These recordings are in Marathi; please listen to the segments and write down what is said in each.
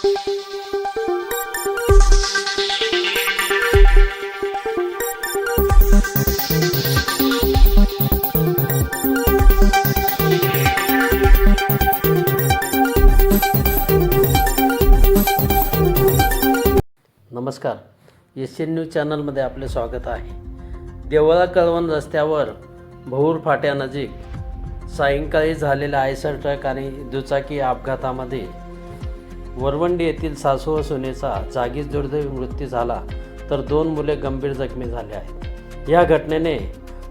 नमस्कार, एशियन न्यूज चॅनलमध्ये आपले स्वागत आहे. देवळा कळवण रस्त्यावर भऊर फाट्यानजीक सायंकाळी झालेल्या आयसर ट्रक आणि दुचाकी अपघातामध्ये वरवंडी येथील सासू व सुनेचा जागीच दुर्दैवी मृत्यू झाला, तर 2 मुले गंभीर जखमी झाले आहेत. या घटनेने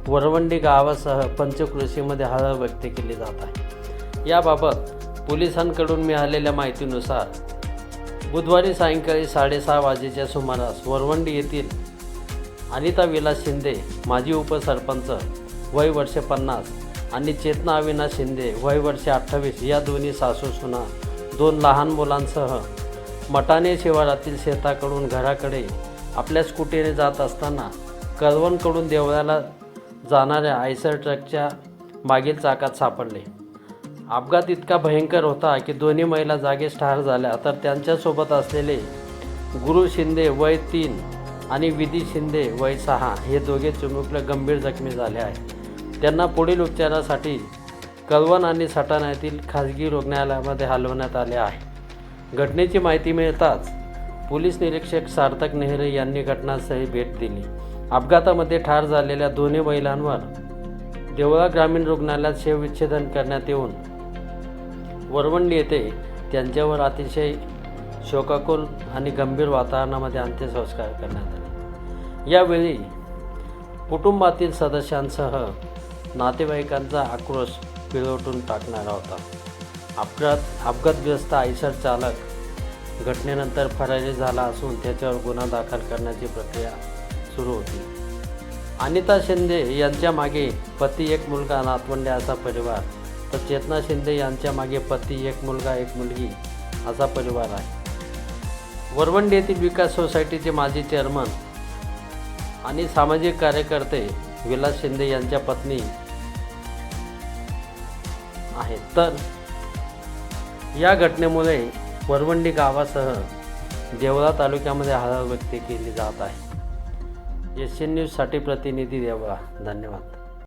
वरवंडी गावासह पंचक्रोशीमध्ये हळहळ व्यक्त केली जात आहे. याबाबत पोलिसांकडून मिळालेल्या माहितीनुसार बुधवारी सायंकाळी 6:30 वाजेच्या सुमारास वरवंडी येथील अनिता विलास शिंदे माजी उपसरपंच वय वर्षे 50 आणि चेतना अविनाश शिंदे वय वर्षे 28 या दोन्ही सासू सुना 2 लहान मुलांसह मटाणे शिवारातील शेताकडून घराकडे आपल्या स्कूटीने जात असताना कळवणकडून देवळाला जाणाऱ्या आयसर ट्रकच्या मागील चाकात सापडले. अपघात इतका भयंकर होता की दोन्ही महिला जागीच ठार झाल्या, तर त्यांच्यासोबत असलेले गुरु शिंदे वय 3 आणि विधी शिंदे वय 6 हे दोघे चिमुकले गंभीर जखमी झाले आहेत. त्यांना पुढील उपचारासाठी कळवण आणि सटाणा येथील खाजगी रुग्णालयामध्ये हलवण्यात आले आहे. घटनेची माहिती मिळताच पोलीस निरीक्षक सार्थक नेहरे यांनी घटनास्थळी भेट दिली. अपघातामध्ये ठार झालेल्या दोन्ही महिलांवर देवळा ग्रामीण रुग्णालयात शवविच्छेदन करण्यात येऊन वरवंडी येथे त्यांच्यावर अतिशय शोकाकुल आणि गंभीर वातावरणामध्ये अंत्यसंस्कार करण्यात आले. यावेळी कुटुंबातील सदस्यांसह नातेवाईकांचा आक्रोश पिळवटून टाकणारा होता. अपघातग्रस्त आयसर चालक घटनेनंतर फरारी झाला असून त्याच्यावर गुन्हा दाखल करण्याची प्रक्रिया सुरू होती. अनिता शिंदे यांच्या मागे पती, 1 मुलगा, नातवंडे असा परिवार, तर चेतना शिंदे यांच्या मागे पती, 1 मुलगा 1 मुलगी असा परिवार आहे. वरवंडी येथील विकास सोसायटीचे माजी चेअरमन आणि सामाजिक कार्यकर्ते विलास शिंदे यांच्या पत्नी आहेत. तर या घटनेमुळे वरवंडी गावासह देवळा तालुक्यामध्ये हळहळ व्यक्त केली जात आहे. एशियन न्यूजसाठी प्रतिनिधी देवळा. धन्यवाद.